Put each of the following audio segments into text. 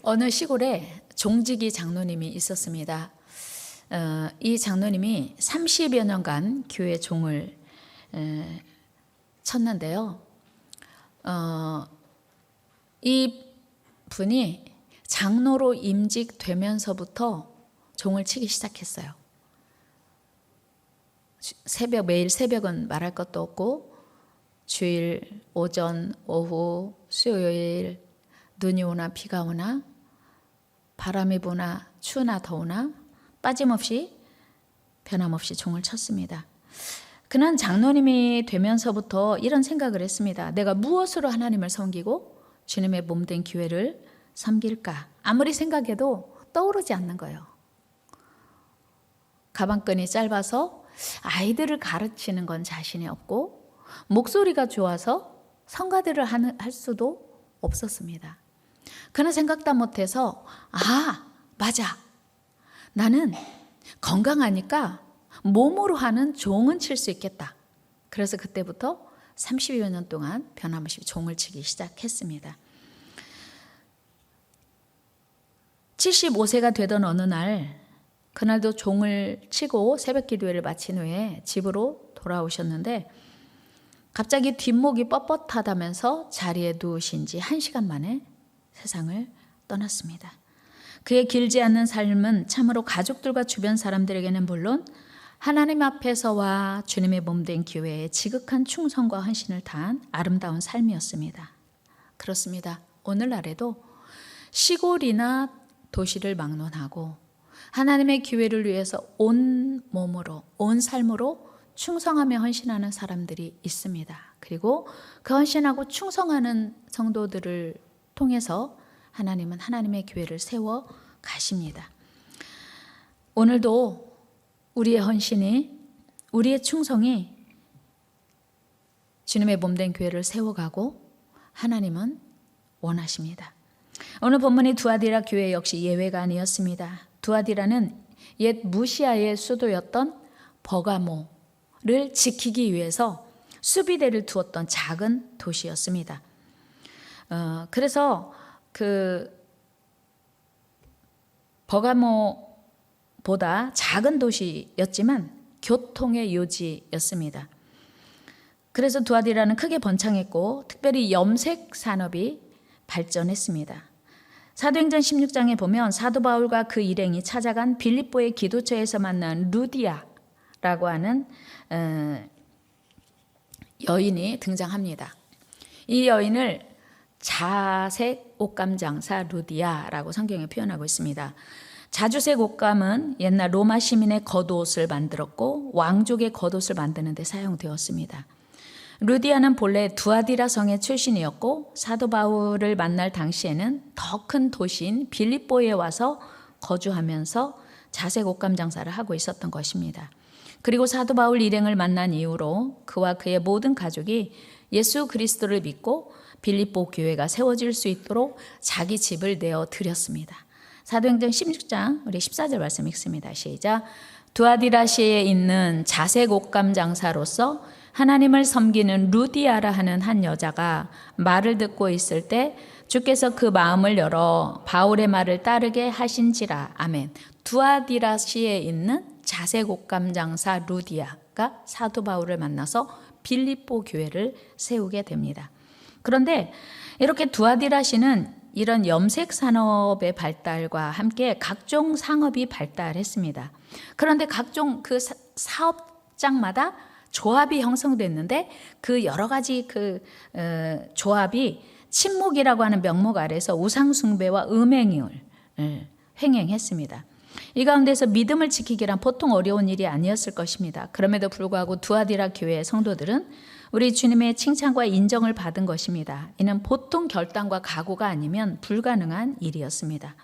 어느 시골에 종직이 장로님이 있었습니다. 이 장로님이 30여 년간 교회 종을 쳤는데요. 이 분이 장로로 임직되면서부터 종을 치기 시작했어요. 매일 새벽은 말할 것도 없고, 주일 오전, 오후, 수요일 눈이 오나 비가 오나 바람이 부나 추우나 더우나 빠짐없이 변함없이 종을 쳤습니다. 그는 장로님이 되면서부터 이런 생각을 했습니다. 내가 무엇으로 하나님을 섬기고 주님의 몸된 교회를 섬길까? 아무리 생각해도 떠오르지 않는 거예요. 가방끈이 짧아서 아이들을 가르치는 건 자신이 없고, 목소리가 좋아서 성가대를 할 수도 없었습니다. 그는 생각도 못해서 맞아, 나는 건강하니까 몸으로 하는 종은 칠 수 있겠다. 그래서 그때부터 30여 년 동안 변함없이 종을 치기 시작했습니다. 75세가 되던 어느 날, 그날도 종을 치고 새벽 기도회를 마친 후에 집으로 돌아오셨는데 갑자기 뒷목이 뻣뻣하다면서 자리에 누우신 지 1시간 만에 세상을 떠났습니다. 그의 길지 않은 삶은 참으로 가족들과 주변 사람들에게는 물론 하나님 앞에서와 주님의 몸된 교회에 지극한 충성과 헌신을 다한 아름다운 삶이었습니다. 그렇습니다. 오늘날에도 시골이나 도시를 막론하고 하나님의 교회를 위해서 온 몸으로, 온 삶으로 충성하며 헌신하는 사람들이 있습니다. 그리고 그 헌신하고 충성하는 성도들을 통해서 하나님은 하나님의 교회를 세워 가십니다. 오늘도 우리의 헌신이, 우리의 충성이 주님의 몸된 교회를 세워가고 하나님은 원하십니다. 오늘 본문이 두아디라 교회 역시 예외가 아니었습니다. 두아디라는 옛 무시아의 수도였던 버가모를 지키기 위해서 수비대를 두었던 작은 도시였습니다. 그래서 그 버가모보다 작은 도시였지만 교통의 요지였습니다. 그래서 두아디라는 크게 번창했고 특별히 염색 산업이 발전했습니다. 사도행전 16장에 보면 사도 바울과 그 일행이 찾아간 빌립보의 기도처에서 만난 루디아라고 하는 여인이 등장합니다. 이 여인을 자색 옷감 장사 루디아라고 성경에 표현하고 있습니다. 자주색 옷감은 옛날 로마 시민의 겉옷을 만들었고 왕족의 겉옷을 만드는 데 사용되었습니다. 루디아는 본래 두아디라 성의 출신이었고 사도 바울을 만날 당시에는 더 큰 도시인 빌립보에 와서 거주하면서 자색 옷감 장사를 하고 있었던 것입니다. 그리고 사도 바울 일행을 만난 이후로 그와 그의 모든 가족이 예수 그리스도를 믿고 빌립보 교회가 세워질 수 있도록 자기 집을 내어 드렸습니다. 사도행전 16장 우리 14절 말씀 읽습니다. 시작. 두아디라시에 있는 자색 옷감 장사로서 하나님을 섬기는 루디아라 하는 한 여자가 말을 듣고 있을 때 주께서 그 마음을 열어 바울의 말을 따르게 하신지라. 아멘. 두아디라시에 있는 자색 옷감 장사 루디아가 사도 바울을 만나서 빌립보 교회를 세우게 됩니다. 그런데 이렇게 두아디라시는 이런 염색 산업의 발달과 함께 각종 상업이 발달했습니다. 그런데 각종 그 사업장마다 조합이 형성됐는데 그 여러 가지 조합이 침묵이라고 하는 명목 아래서 우상숭배와 음행을 횡행했습니다. 이 가운데서 믿음을 지키기란 보통 어려운 일이 아니었을 것입니다. 그럼에도 불구하고 두아디라 교회의 성도들은 우리 주님의 칭찬과 인정을 받은 것입니다. 이는 보통 결단과 각오가 아니면 불가능한 일이었습니다.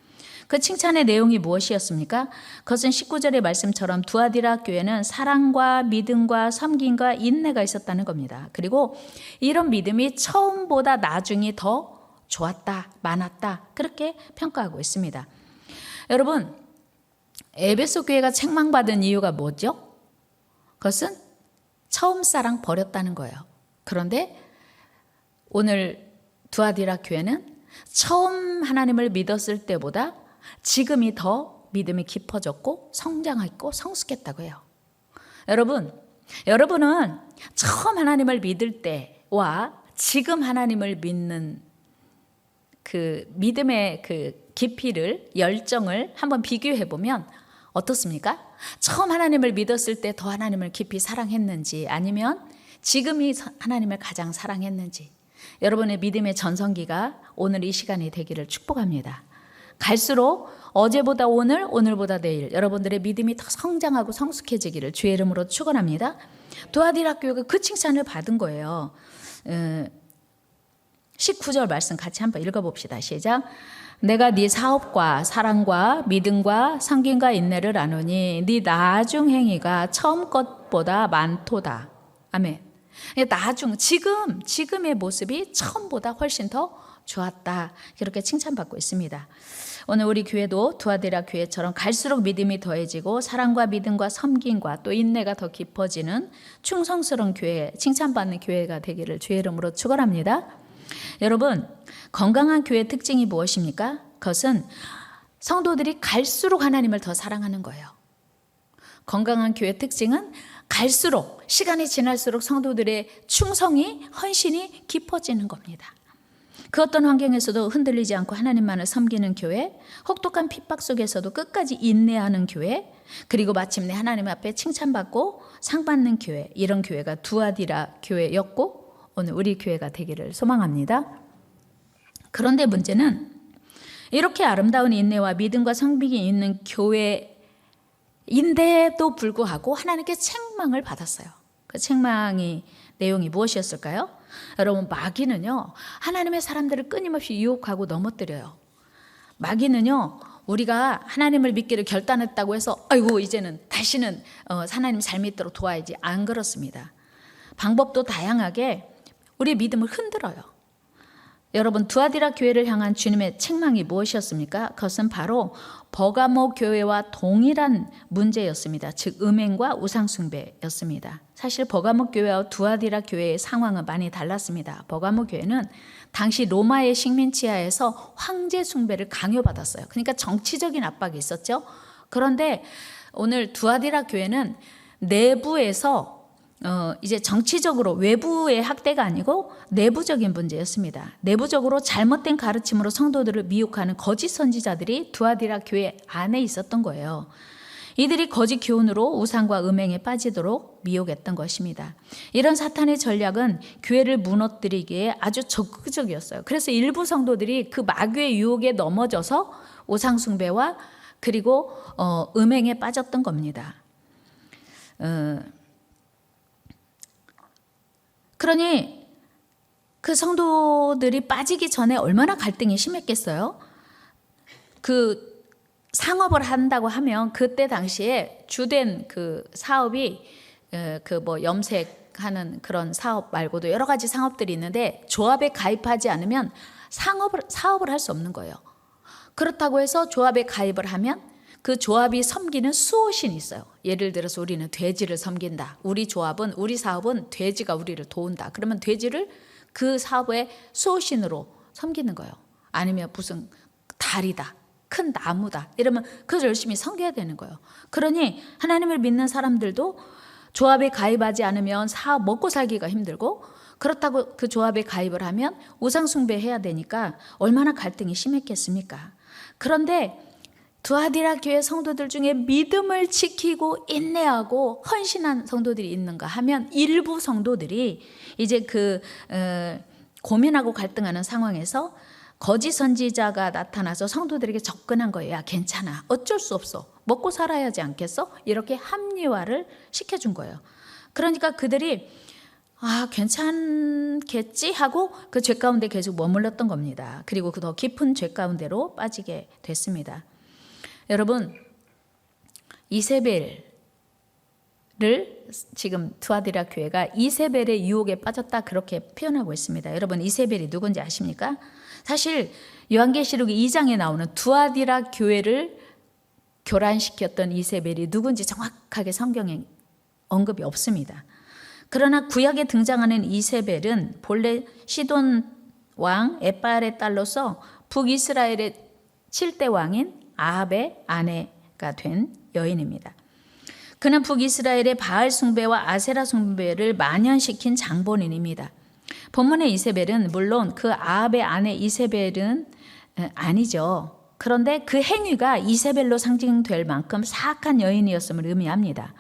그 칭찬의 내용이 무엇이었습니까? 그것은 19절의 말씀처럼 두아디라 교회는 사랑과 믿음과 섬김과 인내가 있었다는 겁니다. 그리고 이런 믿음이 처음보다 나중이 더 좋았다, 많았다 그렇게 평가하고 있습니다. 여러분, 에베소 교회가 책망받은 이유가 뭐죠? 그것은 처음 사랑 버렸다는 거예요. 그런데 오늘 두아디라 교회는 처음 하나님을 믿었을 때보다 지금이 더 믿음이 깊어졌고 성장했고 성숙했다고 해요. 여러분은 처음 하나님을 믿을 때와 지금 하나님을 믿는 그 믿음의 그 깊이를, 열정을 한번 비교해 보면 어떻습니까? 처음 하나님을 믿었을 때 더 하나님을 깊이 사랑했는지, 아니면 지금이 하나님을 가장 사랑했는지, 여러분의 믿음의 전성기가 오늘 이 시간이 되기를 축복합니다. 갈수록 어제보다 오늘, 오늘보다 내일 여러분들의 믿음이 더 성장하고 성숙해지기를 주의 이름으로 축원합니다. 두아디라 교회가 그 칭찬을 받은 거예요. 19절 말씀 같이 한번 읽어봅시다. 시작. 내가 네 사업과 사랑과 믿음과 섬김과 인내를 아노니 네 나중 행위가 처음 것보다 많도다. 아멘. 지금의 모습이 처음보다 훨씬 더 좋았다. 이렇게 칭찬받고 있습니다. 오늘 우리 교회도 두아디라 교회처럼 갈수록 믿음이 더해지고 사랑과 믿음과 섬김과 또 인내가 더 깊어지는 충성스러운 교회, 칭찬받는 교회가 되기를 주의 이름으로 축원합니다. 여러분, 건강한 교회의 특징이 무엇입니까? 그것은 성도들이 갈수록 하나님을 더 사랑하는 거예요. 건강한 교회의 특징은 갈수록, 시간이 지날수록 성도들의 충성이, 헌신이 깊어지는 겁니다. 그 어떤 환경에서도 흔들리지 않고 하나님만을 섬기는 교회, 혹독한 핍박 속에서도 끝까지 인내하는 교회, 그리고 마침내 하나님 앞에 칭찬받고 상 받는 교회, 이런 교회가 두아디라 교회였고 오늘 우리 교회가 되기를 소망합니다. 그런데 문제는 이렇게 아름다운 인내와 믿음과 성김이 있는 교회인데도 불구하고 하나님께 책망을 받았어요. 그 책망이 내용이 무엇이었을까요? 여러분, 마귀는요, 하나님의 사람들을 끊임없이 유혹하고 넘어뜨려요. 마귀는요, 우리가 하나님을 믿기를 결단했다고 해서 아이고 이제는 다시는 하나님 잘 믿도록 도와야지, 안 그렇습니다. 방법도 다양하게 우리의 믿음을 흔들어요. 여러분, 두아디라 교회를 향한 주님의 책망이 무엇이었습니까? 그것은 바로 버가모 교회와 동일한 문제였습니다. 즉 음행과 우상숭배였습니다. 사실 버가모 교회와 두아디라 교회의 상황은 많이 달랐습니다. 버가모 교회는 당시 로마의 식민지하에서 황제 숭배를 강요받았어요. 그러니까 정치적인 압박이 있었죠. 그런데 오늘 두아디라 교회는 내부에서 이제 정치적으로 외부의 학대가 아니고 내부적인 문제였습니다. 내부적으로 잘못된 가르침으로 성도들을 미혹하는 거짓 선지자들이 두아디라 교회 안에 있었던 거예요. 이들이 거짓 교훈으로 우상과 음행에 빠지도록 미혹했던 것입니다. 이런 사탄의 전략은 교회를 무너뜨리기에 아주 적극적이었어요. 그래서 일부 성도들이 그 마귀의 유혹에 넘어져서 우상 숭배와 그리고 음행에 빠졌던 겁니다. 그러니 그 성도들이 빠지기 전에 얼마나 갈등이 심했겠어요? 그 상업을 한다고 하면 그때 당시에 주된 그 사업이 그 뭐 염색하는 그런 사업 말고도 여러 가지 상업들이 있는데 조합에 가입하지 않으면 사업을 할 수 없는 거예요. 그렇다고 해서 조합에 가입을 하면 그 조합이 섬기는 수호신이 있어요. 예를 들어서 우리는 돼지를 섬긴다. 우리 사업은 돼지가 우리를 도운다. 그러면 돼지를 그 사업의 수호신으로 섬기는 거예요. 아니면 무슨 달이다, 큰 나무다, 이러면 그걸 열심히 섬겨야 되는 거예요. 그러니 하나님을 믿는 사람들도 조합에 가입하지 않으면 사업 먹고 살기가 힘들고, 그렇다고 그 조합에 가입을 하면 우상 숭배해야 되니까 얼마나 갈등이 심했겠습니까? 그런데 두아디라 교회 성도들 중에 믿음을 지키고 인내하고 헌신한 성도들이 있는가 하면 일부 성도들이 이제 고민하고 갈등하는 상황에서 거짓 선지자가 나타나서 성도들에게 접근한 거예요. 야, 괜찮아, 어쩔 수 없어, 먹고 살아야 하지 않겠어? 이렇게 합리화를 시켜준 거예요. 그러니까 그들이 괜찮겠지 하고 그 죄 가운데 계속 머물렀던 겁니다. 그리고 그 더 깊은 죄 가운데로 빠지게 됐습니다. 여러분, 이세벨을 지금 두아디라 교회가 이세벨의 유혹에 빠졌다, 그렇게 표현하고 있습니다. 여러분, 이세벨이 누군지 아십니까? 사실 요한계시록 2장에 나오는 두아디라 교회를 교란시켰던 이세벨이 누군지 정확하게 성경에 언급이 없습니다. 그러나 구약에 등장하는 이세벨은 본래 시돈 왕 에빨의 딸로서 북이스라엘의 7대 왕인 아합의 아내가 된 여인입니다. 그는 북이스라엘의 바알 숭배와 아세라 숭배를 만연시킨 장본인입니다. 본문의 이세벨은 물론 그 아합의 아내 이세벨은 아니죠. 그런데 그 행위가 이세벨로 상징될 만큼 사악한 여인이었음을 의미합니다.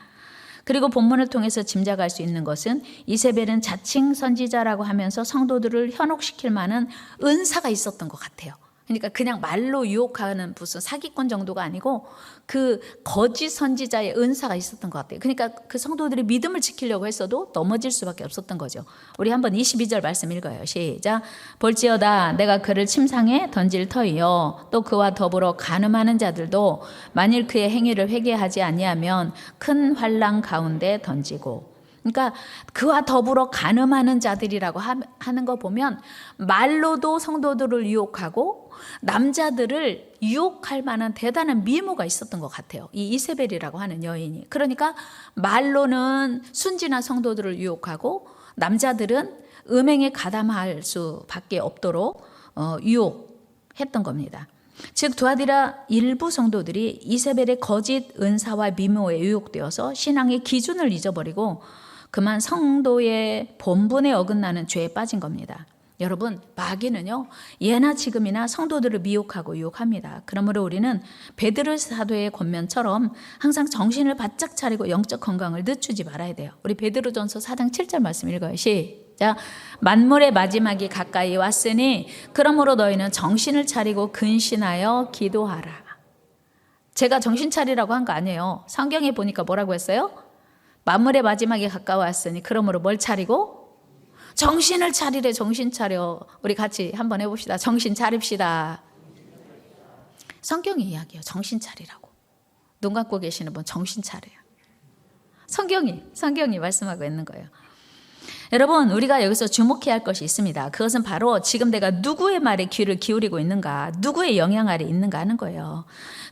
그리고 본문을 통해서 짐작할 수 있는 것은 이세벨은 자칭 선지자라고 하면서 성도들을 현혹시킬 만한 은사가 있었던 것 같아요. 그러니까 그냥 말로 유혹하는 무슨 사기꾼 정도가 아니고 그 거짓 선지자의 은사가 있었던 것 같아요. 그러니까 그 성도들이 믿음을 지키려고 했어도 넘어질 수밖에 없었던 거죠. 우리 한번 22절 말씀 읽어요. 시작. 볼지어다 내가 그를 침상에 던질 터이요 또 그와 더불어 간음하는 자들도 만일 그의 행위를 회개하지 아니하면 큰 환난 가운데 던지고. 그러니까 그와 더불어 간음하는 자들이라고 하는 거 보면 말로도 성도들을 유혹하고 남자들을 유혹할 만한 대단한 미모가 있었던 것 같아요. 이 이세벨이라고 하는 여인이. 그러니까 말로는 순진한 성도들을 유혹하고 남자들은 음행에 가담할 수밖에 없도록 유혹했던 겁니다. 즉 두아디라 일부 성도들이 이세벨의 거짓 은사와 미모에 유혹되어서 신앙의 기준을 잊어버리고 그만 성도의 본분에 어긋나는 죄에 빠진 겁니다. 여러분, 마귀는요 예나 지금이나 성도들을 미혹하고 유혹합니다. 그러므로 우리는 베드로 사도의 권면처럼 항상 정신을 바짝 차리고 영적 건강을 늦추지 말아야 돼요. 우리 베드로전서 4장 7절 말씀 읽어요. 시작. 만물의 마지막이 가까이 왔으니 그러므로 너희는 정신을 차리고 근신하여 기도하라. 제가 정신 차리라고 한 거 아니에요. 성경에 보니까 뭐라고 했어요? 만물의 마지막이 가까웠으니 그러므로 뭘 차리고? 정신을 차리래. 정신 차려. 우리 같이 한번 해봅시다. 정신 차립시다. 성경이 이야기해요. 정신 차리라고. 눈 감고 계시는 분 정신 차려요. 성경이 말씀하고 있는 거예요. 여러분, 우리가 여기서 주목해야 할 것이 있습니다. 그것은 바로 지금 내가 누구의 말에 귀를 기울이고 있는가, 누구의 영향 아래 있는가 하는 거예요.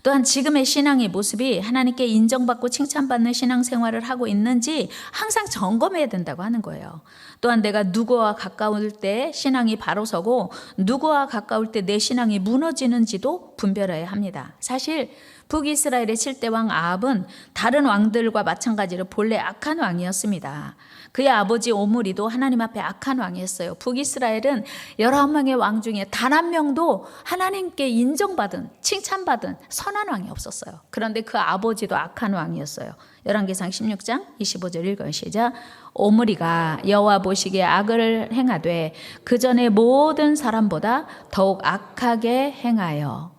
또한 지금의 신앙의 모습이 하나님께 인정받고 칭찬받는 신앙생활을 하고 있는지 항상 점검해야 된다고 하는 거예요. 또한 내가 누구와 가까울 때 신앙이 바로 서고 누구와 가까울 때 내 신앙이 무너지는지도 분별해야 합니다. 사실 북이스라엘의 7대 왕 아합은 다른 왕들과 마찬가지로 본래 악한 왕이었습니다. 그의 아버지 오므리도 하나님 앞에 악한 왕이었어요. 북이스라엘은 11명의 왕 중에 단 한 명도 하나님께 인정받은, 칭찬받은 선한 왕이 없었어요. 그런데 그 아버지도 악한 왕이었어요. 열왕기상 16장 25절 읽어요. 시작. 오므리가 여호와 보시기에 악을 행하되 그 전에 모든 사람보다 더욱 악하게 행하여.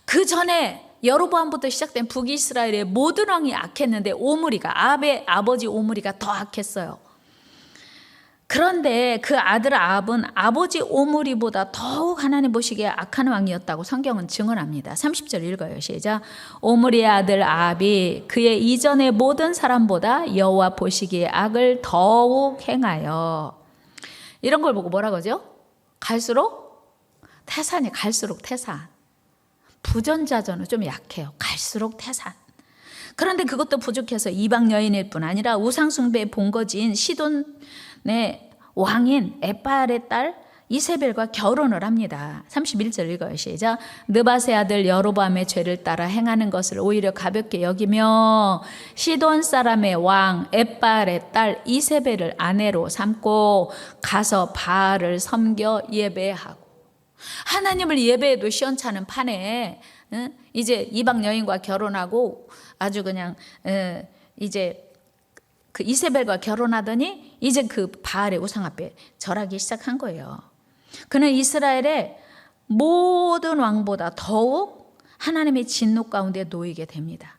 그 전에 여로보암부터 시작된 북이스라엘의 모든 왕이 악했는데 오므리가, 아합의 아버지 오므리가 더 악했어요. 그런데 그 아들 아합은 아버지 오므리보다 더욱 하나님 보시기에 악한 왕이었다고 성경은 증언합니다. 30절 읽어요. 시작. 오므리의 아들 아합이 그의 이전의 모든 사람보다 여호와 보시기에 악을 더욱 행하여. 이런 걸 보고 뭐라고 하죠? 갈수록 태산. 부전자전은 좀 약해요. 갈수록 태산. 그런데 그것도 부족해서 이방 여인일 뿐 아니라 우상숭배의 본거지인 시돈의 왕인 에빨의 딸 이세벨과 결혼을 합니다. 31절 읽어요. 시작. 느밧의 아들 여로보암의 죄를 따라 행하는 것을 오히려 가볍게 여기며 시돈 사람의 왕 에빨의 딸 이세벨을 아내로 삼고 가서 바알을 섬겨 예배하고. 하나님을 예배해도 시원찮은 판에 이제 이방 여인과 결혼하고 아주 그냥 이제 그 이세벨과 결혼하더니 이제 그 바알의 우상 앞에 절하기 시작한 거예요. 그는 이스라엘의 모든 왕보다 더욱 하나님의 진노 가운데 놓이게 됩니다.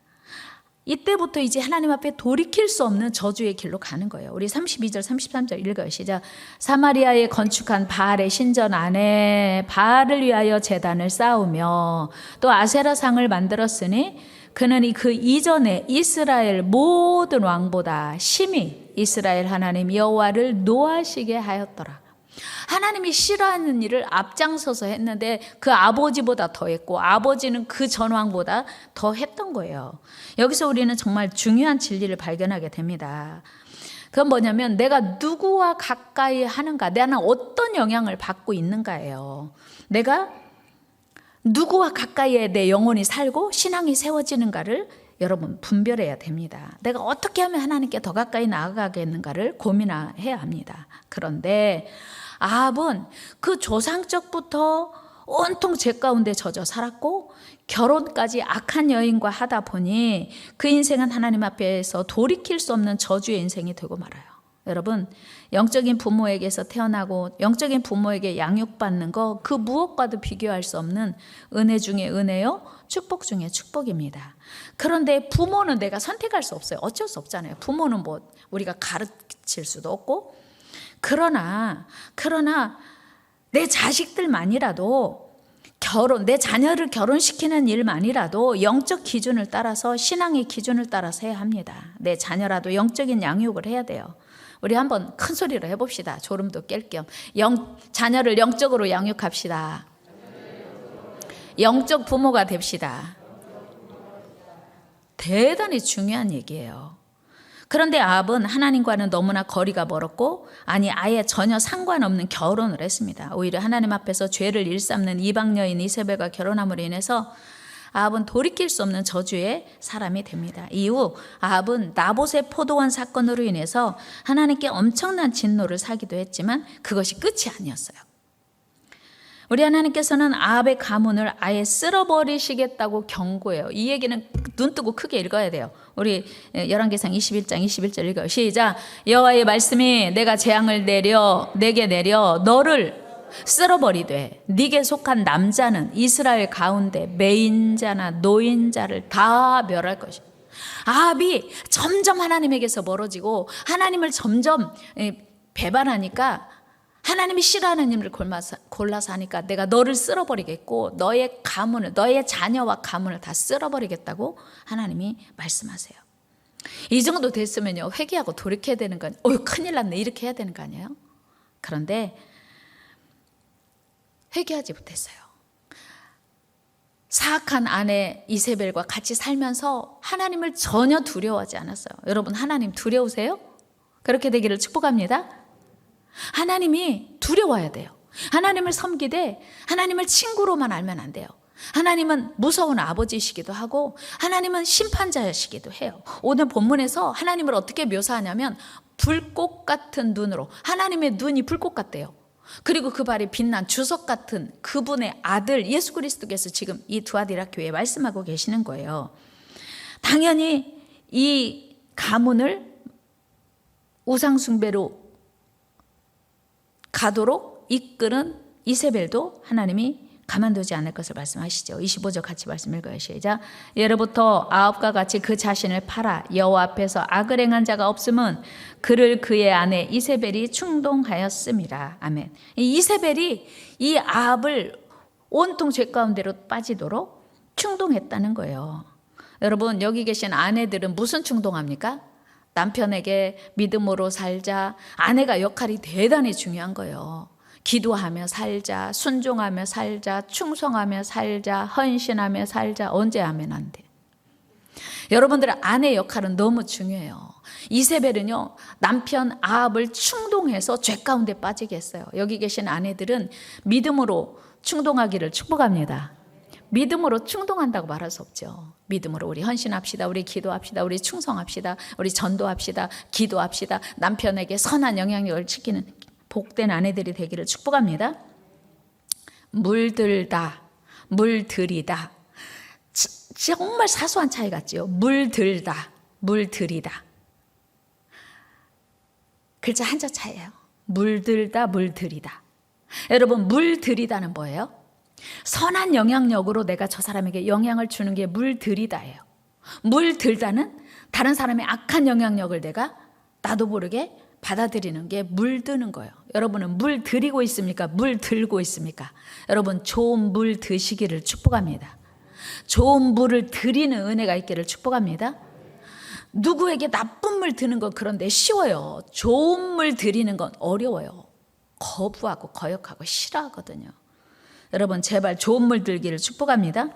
이때부터 이제 하나님 앞에 돌이킬 수 없는 저주의 길로 가는 거예요. 우리 32절 33절 읽어요. 시작. 사마리아에 건축한 바알의 신전 안에 바알을 위하여 제단을 쌓으며 또 아세라상을 만들었으니 그는 그 이전에 이스라엘 모든 왕보다 심히 이스라엘 하나님 여호와를 노하시게 하였더라. 하나님이 싫어하는 일을 앞장서서 했는데 그 아버지보다 더 했고 아버지는 그 전왕보다 더 했던 거예요. 여기서 우리는 정말 중요한 진리를 발견하게 됩니다. 그건 뭐냐면 내가 누구와 가까이 하는가, 나는 어떤 영향을 받고 있는가예요. 내가 누구와 가까이에 내 영혼이 살고 신앙이 세워지는가를 여러분 분별해야 됩니다. 내가 어떻게 하면 하나님께 더 가까이 나아가겠는가를 고민해야 합니다. 그런데 아합은 그 조상적부터 온통 죄 가운데 젖어 살았고 결혼까지 악한 여인과 하다 보니 그 인생은 하나님 앞에서 돌이킬 수 없는 저주의 인생이 되고 말아요. 여러분, 영적인 부모에게서 태어나고 영적인 부모에게 양육받는 거 그 무엇과도 비교할 수 없는 은혜 중에 은혜요, 축복 중에 축복입니다. 그런데 부모는 내가 선택할 수 없어요. 어쩔 수 없잖아요. 부모는 뭐 우리가 가르칠 수도 없고. 그러나 내 자식들만이라도 내 자녀를 결혼시키는 일만이라도 영적 기준을 따라서, 신앙의 기준을 따라서 해야 합니다. 내 자녀라도 영적인 양육을 해야 돼요. 우리 한번 큰 소리로 해봅시다. 졸음도 깰 겸. 자녀를 영적으로 양육합시다. 영적 부모가 됩시다. 대단히 중요한 얘기예요. 그런데 아합은 하나님과는 너무나 거리가 멀었고, 아예 전혀 상관없는 결혼을 했습니다. 오히려 하나님 앞에서 죄를 일삼는 이방 여인 이세벨과 결혼함으로 인해서 아합은 돌이킬 수 없는 저주의 사람이 됩니다. 이후 아합은 나봇의 포도원 사건으로 인해서 하나님께 엄청난 진노를 사기도 했지만 그것이 끝이 아니었어요. 우리 하나님께서는 아합의 가문을 아예 쓸어버리시겠다고 경고해요. 이 얘기는 눈 뜨고 크게 읽어야 돼요. 우리 열왕기상 21장 21절 읽어요. 시작. 여호와의 말씀이 내가 재앙을 내게 내려 너를 쓸어버리되 네게 속한 남자는 이스라엘 가운데 매인자나 노인자를 다 멸할 것이다. 아합이 점점 하나님에게서 멀어지고 하나님을 점점 배반하니까 하나님이 싫어하는 일을 골라서 하니까 내가 너를 쓸어버리겠고 너의 가문을, 너의 자녀와 가문을 다 쓸어버리겠다고 하나님이 말씀하세요. 이 정도 됐으면요, 회개하고 돌이켜야 되는 건 큰일 났네 이렇게 해야 되는 거 아니에요? 그런데 회개하지 못했어요. 사악한 아내 이세벨과 같이 살면서 하나님을 전혀 두려워하지 않았어요. 여러분, 하나님 두려우세요? 그렇게 되기를 축복합니다. 하나님이 두려워야 돼요. 하나님을 섬기되 하나님을 친구로만 알면 안 돼요. 하나님은 무서운 아버지이시기도 하고 하나님은 심판자이시기도 해요. 오늘 본문에서 하나님을 어떻게 묘사하냐면 불꽃 같은 눈으로, 하나님의 눈이 불꽃 같대요. 그리고 그 발이 빛난 주석 같은 그분의 아들 예수 그리스도께서 지금 이 두아디라 교회에 말씀하고 계시는 거예요. 당연히 이 가문을 우상숭배로 가도록 이끄는 이세벨도 하나님이 가만두지 않을 것을 말씀하시죠. 25절 같이 말씀 읽어요. 시작. 예로부터 아합과 같이 그 자신을 팔아 여호와 앞에서 악을 행한 자가 없음은 그를 그의 아내 이세벨이 충동하였음이라. 아멘. 이 이세벨이 이 아합을 온통 죄 가운데로 빠지도록 충동했다는 거예요. 여러분, 여기 계신 아내들은 무슨 충동합니까? 남편에게 믿음으로 살자. 아내가 역할이 대단히 중요한 거예요. 기도하며 살자, 순종하며 살자, 충성하며 살자, 헌신하며 살자. 언제 하면 안 돼? 여러분들의 아내 역할은 너무 중요해요. 이세벨은요, 남편 아합을 충동해서 죄 가운데 빠지게 했어요. 여기 계신 아내들은 믿음으로 충동하기를 축복합니다. 믿음으로 충동한다고 말할 수 없죠. 믿음으로 우리 헌신합시다. 우리 기도합시다. 우리 충성합시다. 우리 전도합시다. 기도합시다. 남편에게 선한 영향력을 지키는 복된 아내들이 되기를 축복합니다. 물들다, 물들이다. 정말 사소한 차이 같지요. 물들다, 물들이다. 글자 한자 차이예요. 물들다, 물들이다. 여러분, 물들이다는 뭐예요? 선한 영향력으로 내가 저 사람에게 영향을 주는 게 물들이다예요. 물들다는 다른 사람의 악한 영향력을 내가 나도 모르게 받아들이는 게 물드는 거예요. 여러분은 물 들이고 있습니까? 물 들고 있습니까? 여러분, 좋은 물 드시기를 축복합니다. 좋은 물을 드리는 은혜가 있기를 축복합니다. 누구에게 나쁜 물 드는 건 그런데 쉬워요. 좋은 물 드리는 건 어려워요. 거부하고 거역하고 싫어하거든요. 여러분, 제발 좋은 물 들기를 축복합니다.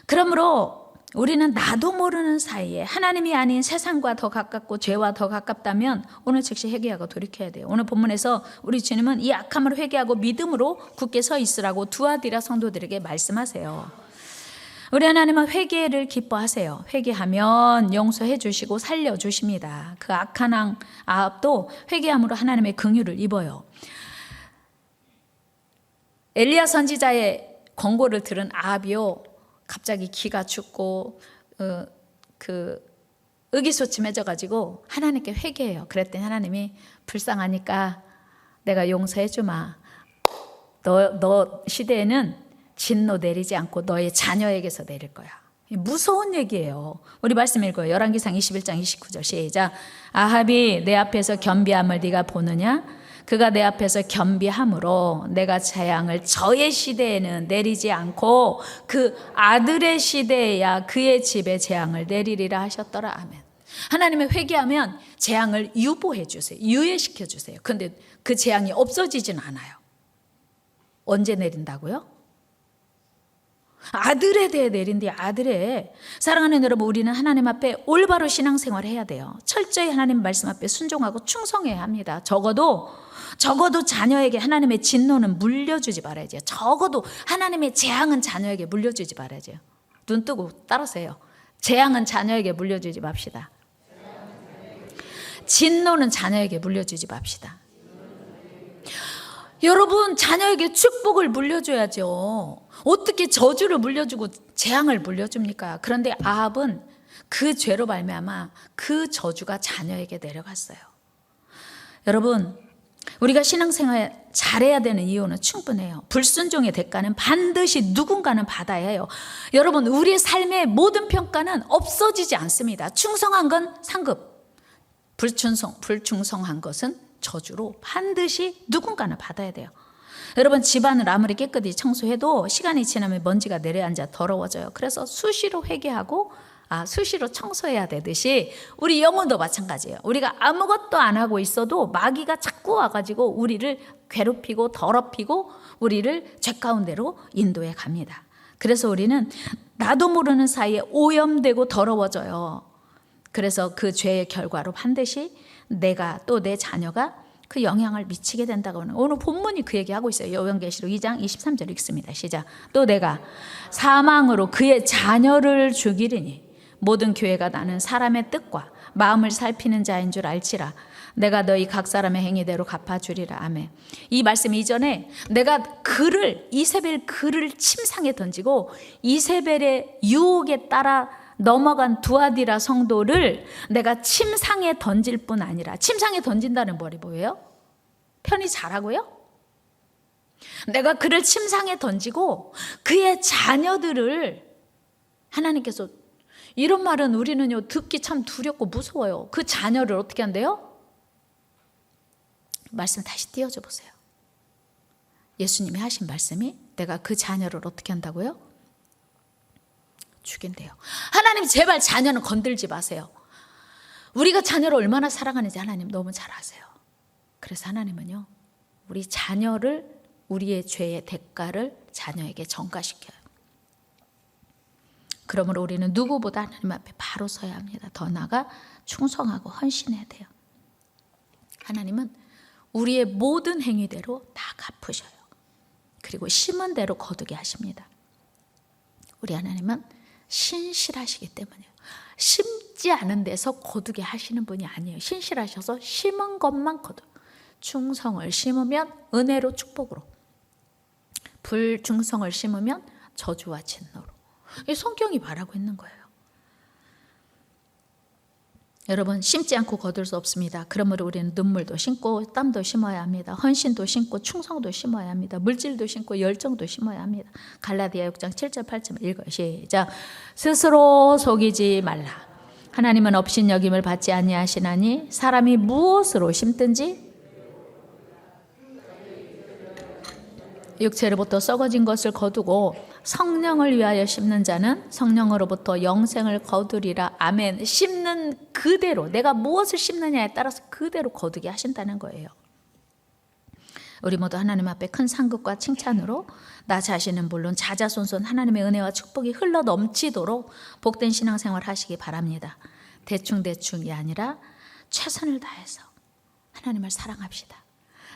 그러므로 우리는 나도 모르는 사이에 하나님이 아닌 세상과 더 가깝고 죄와 더 가깝다면 오늘 즉시 회개하고 돌이켜야 돼요. 오늘 본문에서 우리 주님은 이 악함을 회개하고 믿음으로 굳게 서 있으라고 두아디라 성도들에게 말씀하세요. 우리 하나님은 회개를 기뻐하세요. 회개하면 용서해 주시고 살려 주십니다. 그 악한 왕 아합도 회개함으로 하나님의 긍휼을 입어요. 엘리야 선지자의 권고를 들은 아합이요, 갑자기 기가 죽고 의기소침해져 가지고 하나님께 회개해요. 그랬더니 하나님이 불쌍하니까 내가 용서해 주마. 너 시대에는 진노 내리지 않고 너의 자녀에게서 내릴 거야. 무서운 얘기예요. 우리 말씀 읽어요. 열왕기상 21장 29절 시작. 아합이 내 앞에서 겸비함을 네가 보느냐? 그가 내 앞에서 겸비함으로 내가 재앙을 저의 시대에는 내리지 않고 그 아들의 시대에야 그의 집에 재앙을 내리리라 하셨더라. 아멘. 하나님의 회개하면 재앙을 유보해 주세요. 유예시켜 주세요. 그런데 그 재앙이 없어지진 않아요. 언제 내린다고요? 아들에 대해 내린뒤 아들에. 사랑하는 여러분, 우리는 하나님 앞에 올바로 신앙생활을 해야 돼요. 철저히 하나님 말씀 앞에 순종하고 충성해야 합니다. 적어도 자녀에게 하나님의 진노는 물려주지 말아야죠. 적어도 하나님의 재앙은 자녀에게 물려주지 말아야죠. 눈 뜨고 따라서요. 재앙은 자녀에게 물려주지 맙시다. 진노는 자녀에게 물려주지 맙시다. 여러분, 자녀에게 축복을 물려줘야죠. 어떻게 저주를 물려주고 재앙을 물려줍니까? 그런데 아합은 그 죄로 말미암아 그 저주가 자녀에게 내려갔어요. 여러분, 우리가 신앙생활 잘해야 되는 이유는 충분해요. 불순종의 대가는 반드시 누군가는 받아야 해요. 여러분, 우리의 삶의 모든 평가는 없어지지 않습니다. 충성한 건 상급, 불충성한 것은 저주로 반드시 누군가는 받아야 돼요. 여러분, 집안을 아무리 깨끗이 청소해도 시간이 지나면 먼지가 내려앉아 더러워져요. 그래서 수시로 회개하고 수시로 청소해야 되듯이 우리 영혼도 마찬가지예요. 우리가 아무것도 안 하고 있어도 마귀가 자꾸 와가지고 우리를 괴롭히고 더럽히고 우리를 죄 가운데로 인도해 갑니다. 그래서 우리는 나도 모르는 사이에 오염되고 더러워져요. 그래서 그 죄의 결과로 반드시 내가 또 내 자녀가 그 영향을 미치게 된다고 하는, 오늘 본문이 그 얘기하고 있어요. 요한계시록 2장 23절 읽습니다. 시작. 또 내가 사망으로 그의 자녀를 죽이리니 모든 교회가 나는 사람의 뜻과 마음을 살피는 자인 줄 알지라. 내가 너희 각 사람의 행위대로 갚아주리라. 아멘. 이 말씀 이전에 내가 이세벨 글을 침상에 던지고 이세벨의 유혹에 따라 넘어간 두아디라 성도를 내가 침상에 던질 뿐 아니라, 침상에 던진다는 말이 뭐예요? 편히 자라고요? 내가 그를 침상에 던지고 그의 자녀들을, 하나님께서 이런 말은 우리는요 듣기 참 두렵고 무서워요. 그 자녀를 어떻게 한대요? 말씀 다시 띄워줘 보세요. 예수님이 하신 말씀이 내가 그 자녀를 어떻게 한다고요? 죽인대요. 하나님, 제발 자녀는 건들지 마세요. 우리가 자녀를 얼마나 사랑하는지 하나님 너무 잘 아세요. 그래서 하나님은요, 우리 자녀를, 우리의 죄의 대가를 자녀에게 전가시켜요. 그러므로 우리는 누구보다 하나님 앞에 바로 서야 합니다. 더 나아가 충성하고 헌신해야 돼요. 하나님은 우리의 모든 행위대로 다 갚으셔요. 그리고 심은 대로 거두게 하십니다. 우리 하나님은 신실하시기 때문이에요. 심지 않은 데서 거두게 하시는 분이 아니에요. 신실하셔서 심은 것만 거두. 충성을 심으면 은혜로 축복으로, 불충성을 심으면 저주와 진노로. 이 성경이 말하고 있는 거예요. 여러분, 심지 않고 거둘 수 없습니다. 그러므로 우리는 눈물도 심고 땀도 심어야 합니다. 헌신도 심고 충성도 심어야 합니다. 물질도 심고 열정도 심어야 합니다. 갈라디아 6장 7절 8절 읽어요. 시작. 스스로 속이지 말라. 하나님은 업신여김을 받지 아니하시나니 사람이 무엇으로 심든지 육체로부터 썩어진 것을 거두고 성령을 위하여 심는 자는 성령으로부터 영생을 거두리라. 아멘. 심는 그대로, 내가 무엇을 심느냐에 따라서 그대로 거두게 하신다는 거예요. 우리 모두 하나님 앞에 큰 상급과 칭찬으로 나 자신은 물론 자자손손 하나님의 은혜와 축복이 흘러 넘치도록 복된 신앙생활 하시기 바랍니다. 대충대충이 아니라 최선을 다해서 하나님을 사랑합시다.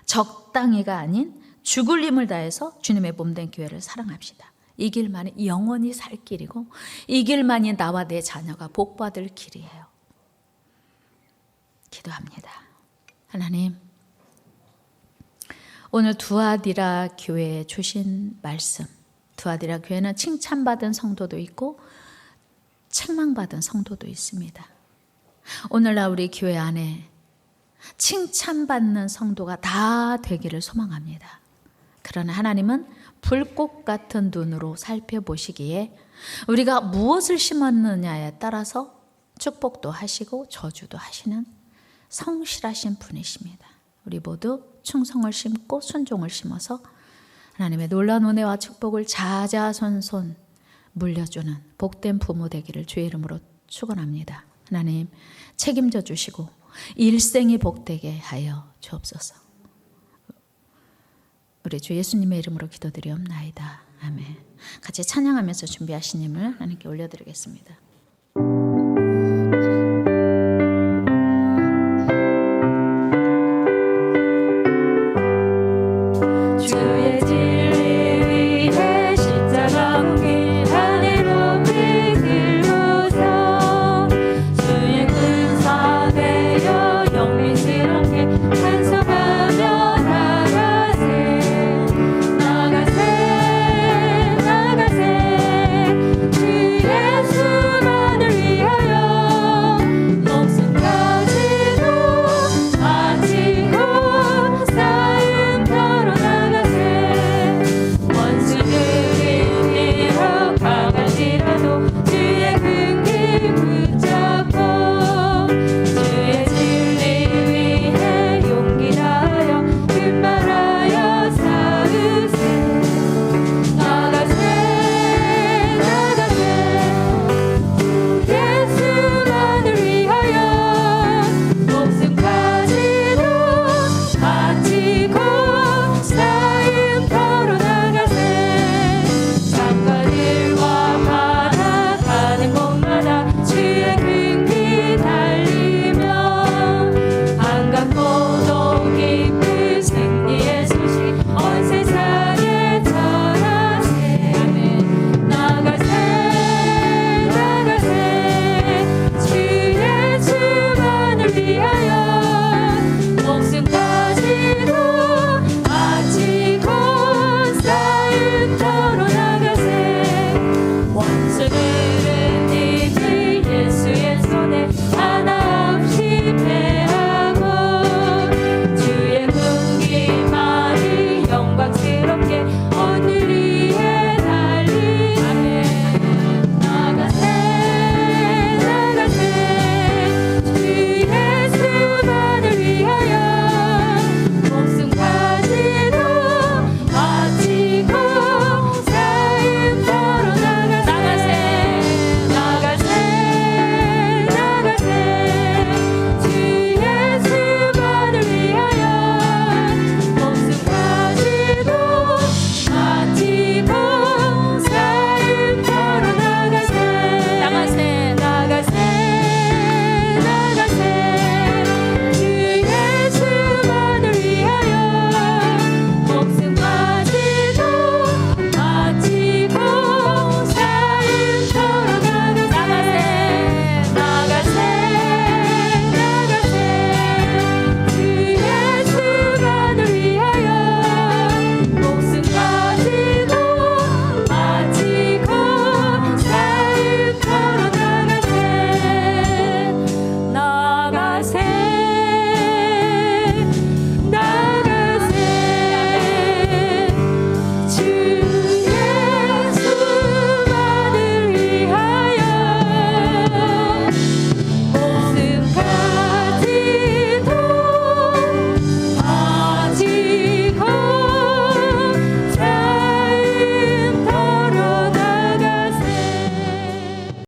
적당히가 아닌 죽을 힘을 다해서 주님의 몸된 교회를 사랑합시다. 이 길만이 영원히 살 길이고 이 길만이 나와 내 자녀가 복받을 길이에요. 기도합니다. 하나님, 오늘 두아디라 교회에 주신 말씀, 두아디라 교회는 칭찬받은 성도도 있고 책망받은 성도도 있습니다. 오늘날 우리 교회 안에 칭찬받는 성도가 다 되기를 소망합니다. 그러나 하나님은 불꽃 같은 눈으로 살펴보시기에 우리가 무엇을 심었느냐에 따라서 축복도 하시고 저주도 하시는 성실하신 분이십니다. 우리 모두 충성을 심고 순종을 심어서 하나님의 놀라운 은혜와 축복을 자자손손 물려주는 복된 부모 되기를 주의 이름으로 축원합니다. 하나님 책임져 주시고 일생이 복되게 하여 주옵소서. 우리 주 예수님의 이름으로 기도드리옵나이다. 아멘. 같이 찬양하면서 준비하신 힘을 하나님께 올려드리겠습니다.